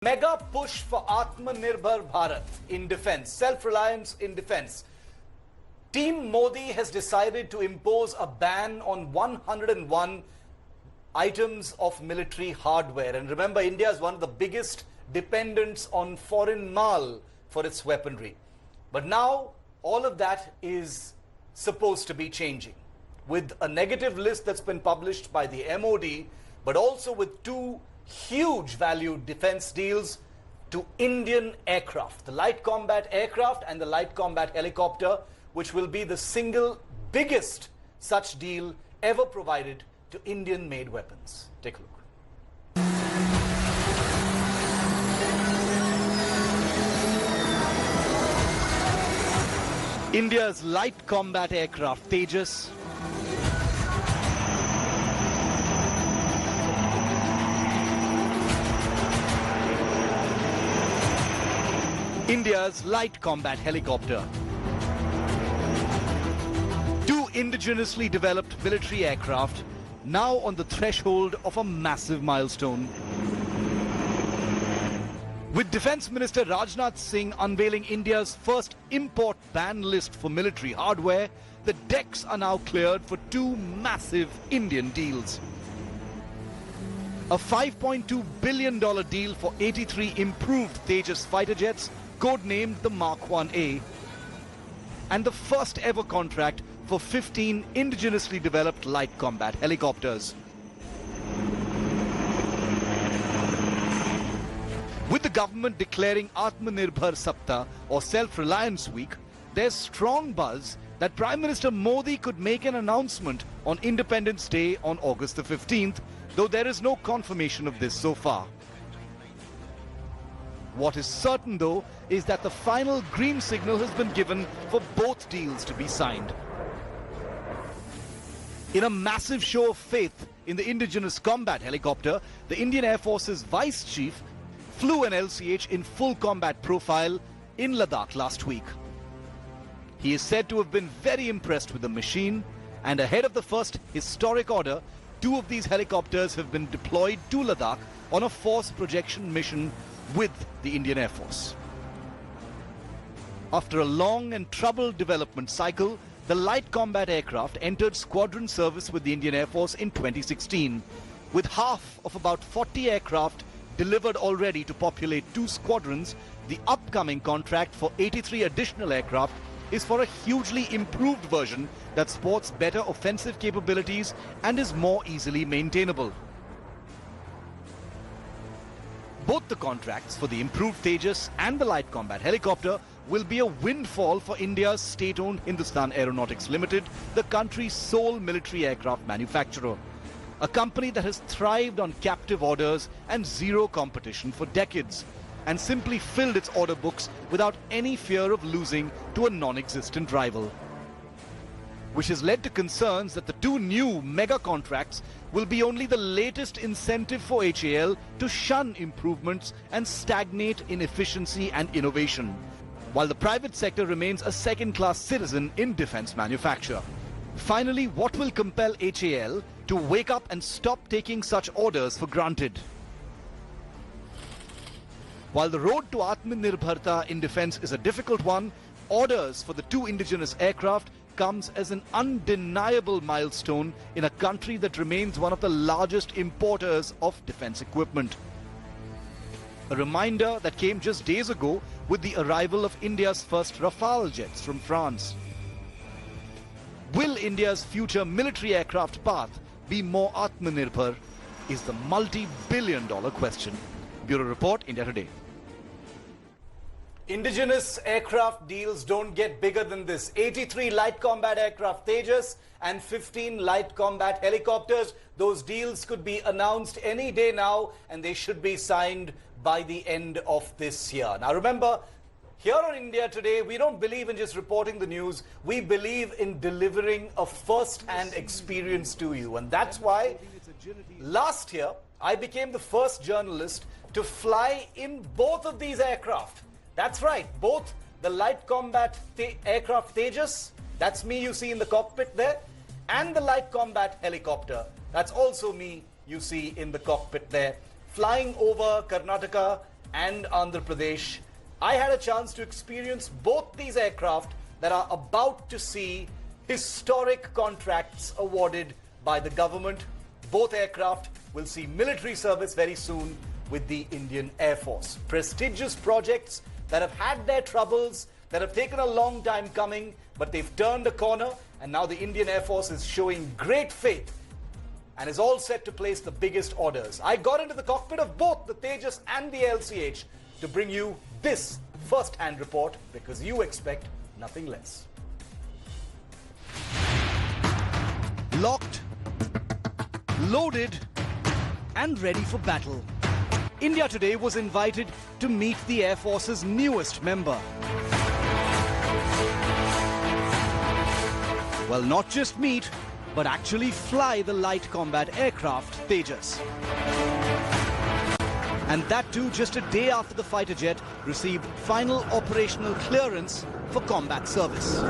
Mega push for Atmanirbhar Bharat in defense, self-reliance in defense. Team Modi has decided to impose a ban on 101 items of military hardware. And remember, India is one of the biggest dependents on foreign mal for its weaponry. But now all of that is supposed to be changing with a negative list that's been published by the MOD, but also with two huge value defense deals to Indian aircraft, the light combat aircraft and the light combat helicopter, which will be the single biggest such deal ever provided to Indian-made weapons. Take a look. India's light combat aircraft Tejas, India's light combat helicopter. Two indigenously developed military aircraft now on the threshold of a massive milestone. With Defence Minister Rajnath Singh unveiling India's first import ban list for military hardware, the decks are now cleared for two massive Indian deals. A $5.2 billion deal for 83 improved Tejas fighter jets, codenamed the Mark 1A, and the first ever contract for 15 indigenously developed light combat helicopters. With the government declaring Atmanirbhar Saptah or Self-Reliance Week, there's strong buzz that Prime Minister Modi could make an announcement on Independence Day on August the 15th, though there is no confirmation of this so far. What is certain, though, is that the final green signal has been given for both deals to be signed. In a massive show of faith in the indigenous combat helicopter, the Indian Air Force's Vice Chief flew an LCH in full combat profile in Ladakh last week. He is said to have been very impressed with the machine, and ahead of the first historic order, two of these helicopters have been deployed to Ladakh on a force projection mission with the Indian Air Force. After a long and troubled development cycle, the light combat aircraft entered squadron service with the Indian Air Force in 2016, with half of about 40 aircraft delivered already to populate two squadrons. The upcoming contract for 83 additional aircraft is for a hugely improved version that sports better offensive capabilities and is more easily maintainable. Both the contracts for the improved Tejas and the light combat helicopter will be a windfall for India's state-owned Hindustan Aeronautics Limited, the country's sole military aircraft manufacturer. A company that has thrived on captive orders and zero competition for decades, and simply filled its order books without any fear of losing to a non-existent rival. Which has led to concerns that the two new mega contracts will be only the latest incentive for HAL to shun improvements and stagnate in efficiency and innovation, while the private sector remains a second-class citizen in defense manufacture. Finally, what will compel HAL to wake up and stop taking such orders for granted? While the road to Atmanirbharta in defense is a difficult one, orders for the two indigenous aircraft comes as an undeniable milestone in a country that remains one of the largest importers of defense equipment. A reminder that came just days ago with the arrival of India's first Rafale jets from France. Will India's future military aircraft path be more Atmanirbhar is the multi-billion-dollar question. Bureau Report, India Today. Indigenous aircraft deals don't get bigger than this. 83 light combat aircraft Tejas and 15 light combat helicopters. Those deals could be announced any day now, and they should be signed by the end of this year. Now remember, here on India Today, we don't believe in just reporting the news. We believe in delivering a first-hand experience to you. And that's why last year, I became the first journalist to fly in both of these aircraft. That's right, both the light combat aircraft Tejas, that's me you see in the cockpit there, and the light combat helicopter, that's also me you see in the cockpit there, flying over Karnataka and Andhra Pradesh, I had a chance to experience both these aircraft that are about to see historic contracts awarded by the government. Both aircraft will see military service very soon with the Indian Air Force. Prestigious projects that have had their troubles, that have taken a long time coming, but they've turned a corner, and now the Indian Air Force is showing great faith and is all set to place the biggest orders. I got into the cockpit of both the Tejas and the LCH to bring you this first-hand report, because you expect nothing less. Locked, loaded, and ready for battle. India today was invited to meet the Air Force's newest member. Well, not just meet, but actually fly the light combat aircraft Tejas. And that too just a day after the fighter jet received final operational clearance for combat service.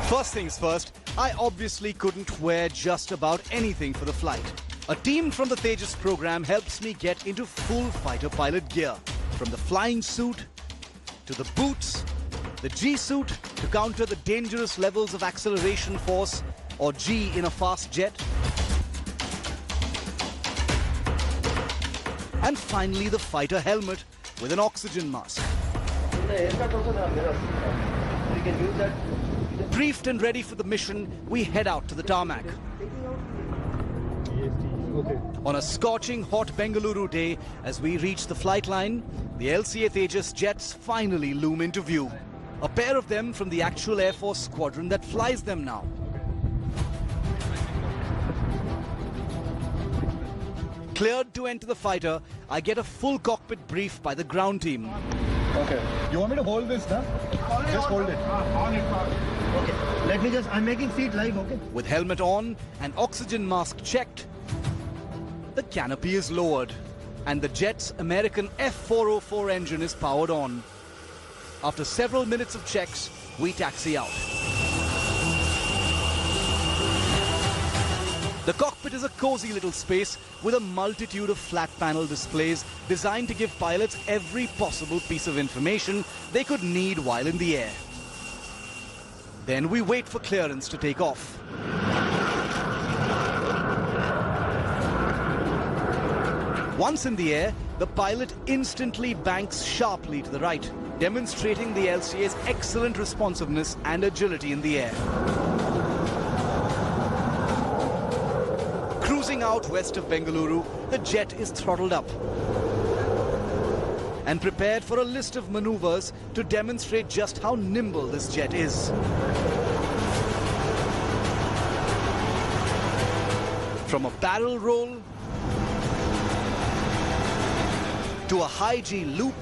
First things first, I obviously couldn't wear just about anything for the flight. A team from the Tejas program helps me get into full fighter pilot gear. From the flying suit, to the boots, the G-suit to counter the dangerous levels of acceleration force, or G in a fast jet. And finally the fighter helmet with an oxygen mask. Briefed and ready for the mission, we head out to the tarmac. On a scorching hot Bengaluru day, as we reach the flight line, the LCA Tejas jets finally loom into view. A pair of them from the actual Air Force squadron that flies them now. Cleared to enter the fighter, I get a full cockpit brief by the ground team. Okay. You want me to hold this, huh? Just hold it. Okay. Let me just, I'm making seat live, okay? With helmet on and oxygen mask checked, the canopy is lowered and the jet's American F404 engine is powered on. After several minutes of checks, we taxi out. The cockpit is a cozy little space with a multitude of flat panel displays designed to give pilots every possible piece of information they could need while in the air. Then we wait for clearance to take off. Once in the air, the pilot instantly banks sharply to the right, demonstrating the LCA's excellent responsiveness and agility in the air. Cruising out west of Bengaluru, the jet is throttled up and prepared for a list of maneuvers to demonstrate just how nimble this jet is. From a barrel roll to a high G loop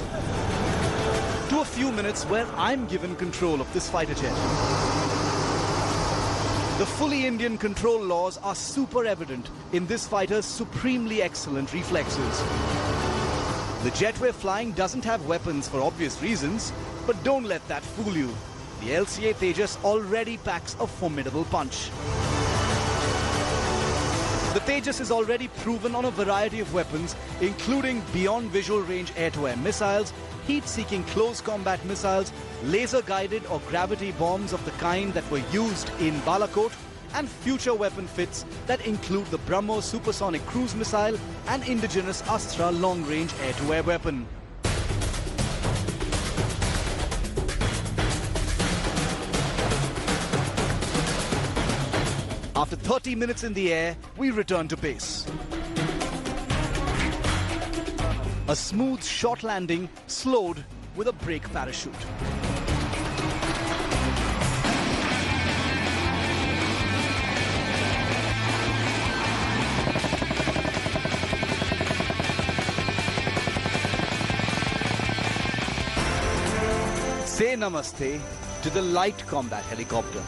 to a few minutes where I'm given control of this fighter jet. The fully Indian control laws are super evident in this fighter's supremely excellent reflexes. The jet we're flying doesn't have weapons for obvious reasons, but don't let that fool you. The LCA Tejas already packs a formidable punch. The Tejas is already proven on a variety of weapons, including beyond visual range air-to-air missiles, heat-seeking close combat missiles, laser-guided or gravity bombs of the kind that were used in Balakot, and future weapon fits that include the BrahMos supersonic cruise missile and indigenous Astra long-range air-to-air weapon. After 30 minutes in the air, we return to base. A smooth short landing slowed with a brake parachute. Say namaste to the light combat helicopter.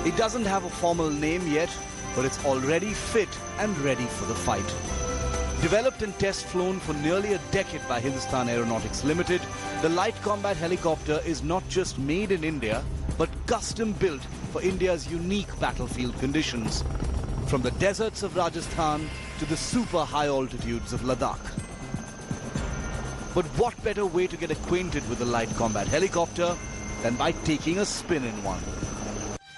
It doesn't have a formal name yet, but it's already fit and ready for the fight. Developed and test flown for nearly a decade by Hindustan Aeronautics Limited, the light combat helicopter is not just made in India, but custom built for India's unique battlefield conditions, from the deserts of Rajasthan to the super high altitudes of Ladakh. But what better way to get acquainted with a light combat helicopter than by taking a spin in one?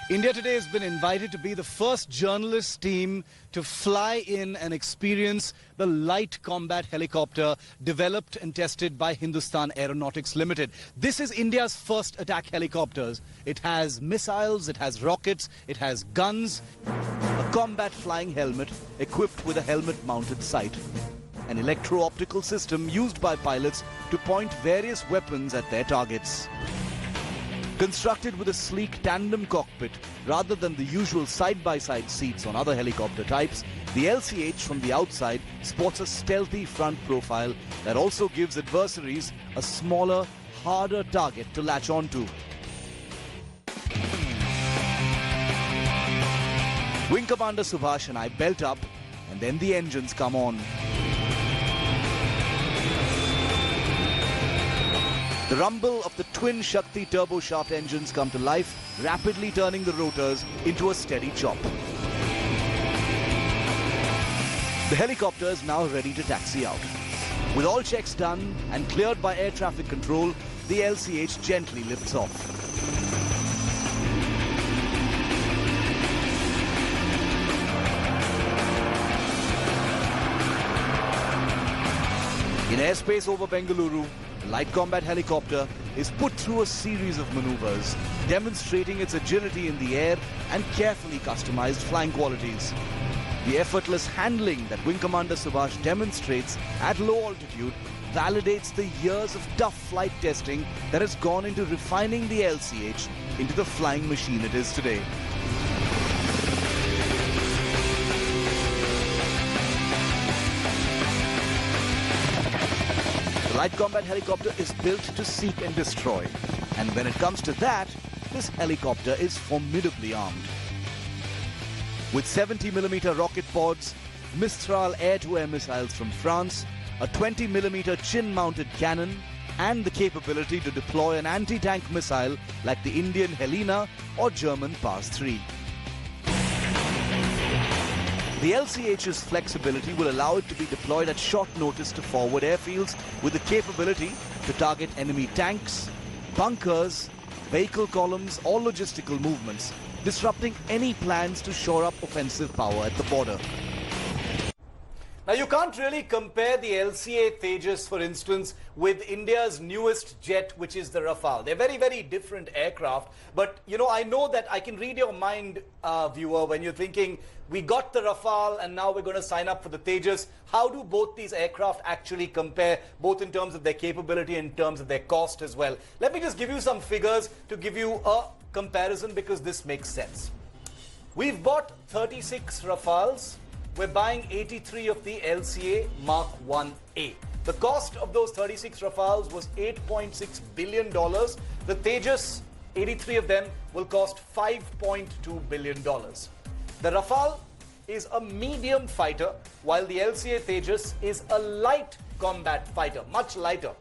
India today has been invited to be the first journalist team to fly in and experience the light combat helicopter developed and tested by Hindustan Aeronautics Limited. This is India's first attack helicopters. It has missiles, it has rockets, it has guns, a combat flying helmet equipped with a helmet-mounted sight, an electro-optical system used by pilots to point various weapons at their targets. Constructed with a sleek tandem cockpit rather than the usual side-by-side seats on other helicopter types, the LCH from the outside sports a stealthy front profile that also gives adversaries a smaller, harder target to latch onto. Wing Commander Subhash and I belt up, and then the engines come on. The rumble of the twin Shakti turboshaft engines come to life, rapidly turning the rotors into a steady chop. The helicopter is now ready to taxi out. With all checks done and cleared by air traffic control, the LCH gently lifts off. In airspace over Bengaluru, the light combat helicopter is put through a series of maneuvers, demonstrating its agility in the air and carefully customized flying qualities. The effortless handling that Wing Commander Subhash demonstrates at low altitude validates the years of tough flight testing that has gone into refining the LCH into the flying machine it is today. The light combat helicopter is built to seek and destroy, and when it comes to that, this helicopter is formidably armed. With 70mm rocket pods, Mistral air-to-air missiles from France, a 20mm chin-mounted cannon, and the capability to deploy an anti-tank missile like the Indian Helena or German PAS-3. The LCH's flexibility will allow it to be deployed at short notice to forward airfields with the capability to target enemy tanks, bunkers, vehicle columns or logistical movements, disrupting any plans to shore up offensive power at the border. Now, you can't really compare the LCA Tejas, for instance, with India's newest jet, which is the Rafale. They're very, very different aircraft. But, you know, I know that I can read your mind, viewer, when you're thinking, we got the Rafale and now we're going to sign up for the Tejas. How do both these aircraft actually compare, both in terms of their capability and in terms of their cost as well? Let me just give you some figures to give you a comparison, because this makes sense. We've bought 36 Rafales. We're buying 83 of the LCA Mark 1A. The cost of those 36 Rafales was $8.6 billion. The Tejas, 83 of them, will cost $5.2 billion. The Rafale is a medium fighter, while the LCA Tejas is a light combat fighter, much lighter.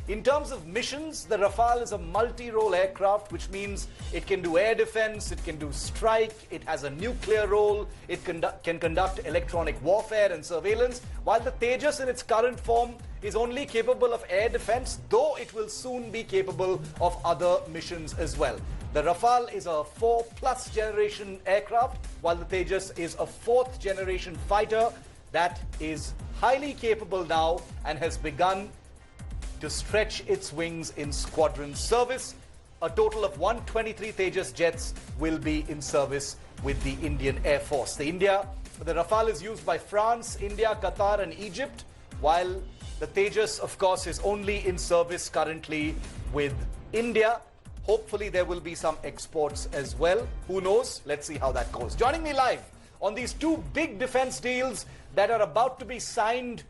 In terms of missions, the Rafale is a multi-role aircraft, which means it can do air defense, it can do strike, it has a nuclear role, it can conduct electronic warfare and surveillance, while the Tejas in its current form is only capable of air defense, though it will soon be capable of other missions as well. The Rafale is a 4+ generation aircraft, while the Tejas is a 4th generation fighter that is highly capable now and has begun to stretch its wings in squadron service. A total of 123 Tejas jets will be in service with the Indian Air Force. The Rafale is used by France, India, Qatar and Egypt, while the Tejas, of course, is only in service currently with India. Hopefully there will be some exports as well. Who knows? Let's see how that goes. Joining me live on these two big defense deals that are about to be signed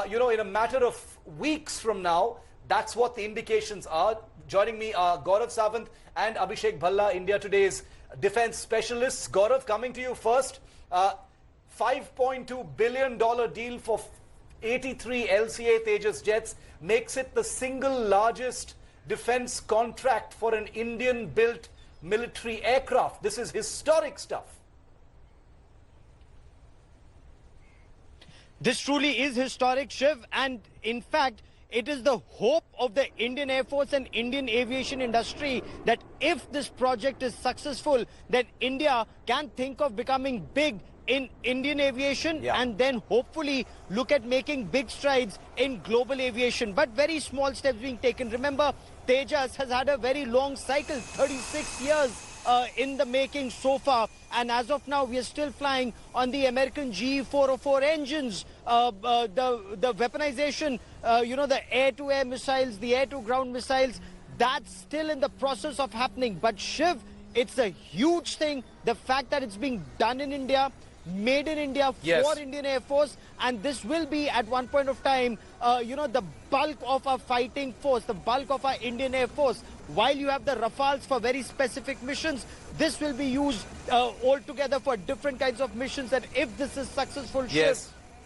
in a matter of weeks from now. That's what the indications are. Joining me are Gaurav Sawant and Abhishek Bhalla, India Today's defense specialists. Gaurav, coming to you first. $5.2 billion deal for 83 LCA Tejas jets makes it the single largest defense contract for an Indian-built military aircraft. This is historic stuff. This truly is historic, Shiv, and in fact, it is the hope of the Indian Air Force and Indian aviation industry that if this project is successful, then India can think of becoming big in Indian aviation and then hopefully look at making big strides in global aviation. But very small steps being taken. Remember, Tejas has had a very long cycle, 36 years in the making so far, and as of now we are still flying on the American GE-404 engines. The weaponization, the air-to-air missiles, the air-to-ground missiles, that's still in the process of happening. But Shiv, it's a huge thing, the fact that it's being done in India, made in India for Indian Air Force, and this will be at one point of time, the bulk of our fighting force, the bulk of our Indian Air Force. While you have the Rafales for very specific missions, this will be used altogether for different kinds of missions. And if this is successful,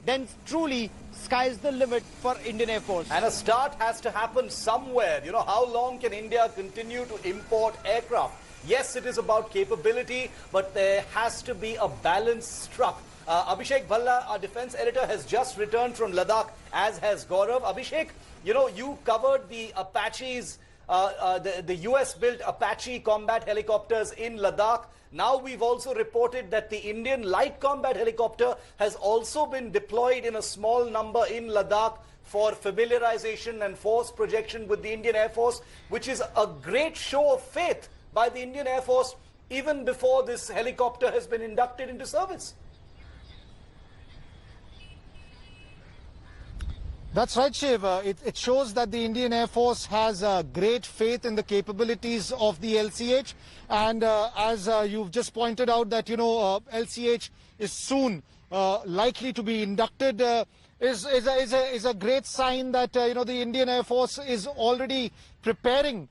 then truly sky's the limit for Indian Air Force. And a start has to happen somewhere. You know, how long can India continue to import aircraft? Yes, it is about capability, but there has to be a balance struck. Abhishek Bhalla, our defense editor, has just returned from Ladakh, as has Gaurav. Abhishek, you covered the Apaches, the US-built Apache combat helicopters in Ladakh. Now we've also reported that the Indian light combat helicopter has also been deployed in a small number in Ladakh for familiarization and force projection with the Indian Air Force, which is a great show of faith by the Indian Air Force even before this helicopter has been inducted into service. That's right, Shiv. It shows that the Indian Air Force has great faith in the capabilities of the LCH. And as you've just pointed out that, LCH is soon likely to be inducted, is a great sign that, the Indian Air Force is already preparing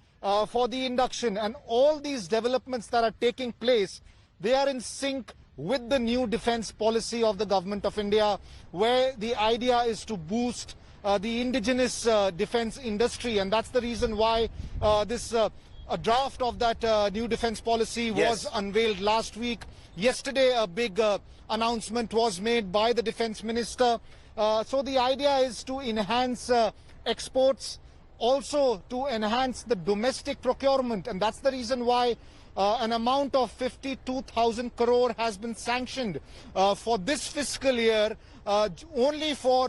for the induction. And all these developments that are taking place, they are in sync with the new defense policy of the government of India, where the idea is to boost the indigenous defense industry. And that's the reason why a draft of that new defense policy was unveiled last week. Yesterday, a big announcement was made by the defense minister. So the idea is to enhance exports, also to enhance the domestic procurement. And that's the reason why an amount of 52,000 crore has been sanctioned for this fiscal year only for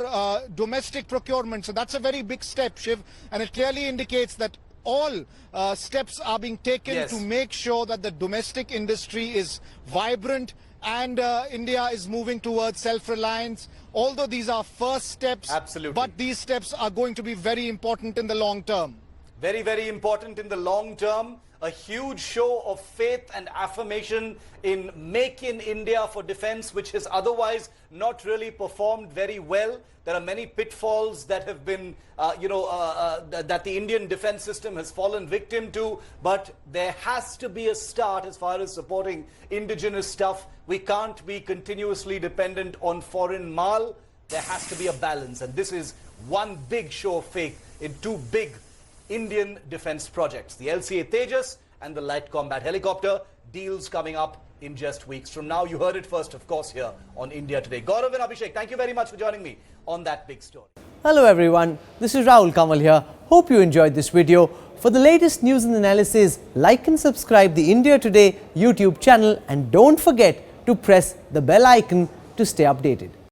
domestic procurement. So that's a very big step, Shiv, and it clearly indicates that all steps are being taken to make sure that the domestic industry is vibrant and India is moving towards self-reliance. Although these are first steps, but these steps are going to be very important in the long term. Very, very important in the long term. A huge show of faith and affirmation in Make in India for defense, which has otherwise not really performed very well. There are many pitfalls that have been, that the Indian defense system has fallen victim to. But there has to be a start as far as supporting indigenous stuff. We can't be continuously dependent on foreign mal. There has to be a balance. And this is one big show of faith in two big Indian defense projects, the LCA Tejas and the light combat helicopter. Deals coming up in just weeks from now. You heard it first, of course, here on India Today. Gaurav and Abhishek, thank you very much for joining me on that big story. Hello everyone, this is Rahul Kamal here. Hope you enjoyed this video. For the latest news and analysis, like and subscribe the India Today YouTube channel and don't forget to press the bell icon to stay updated.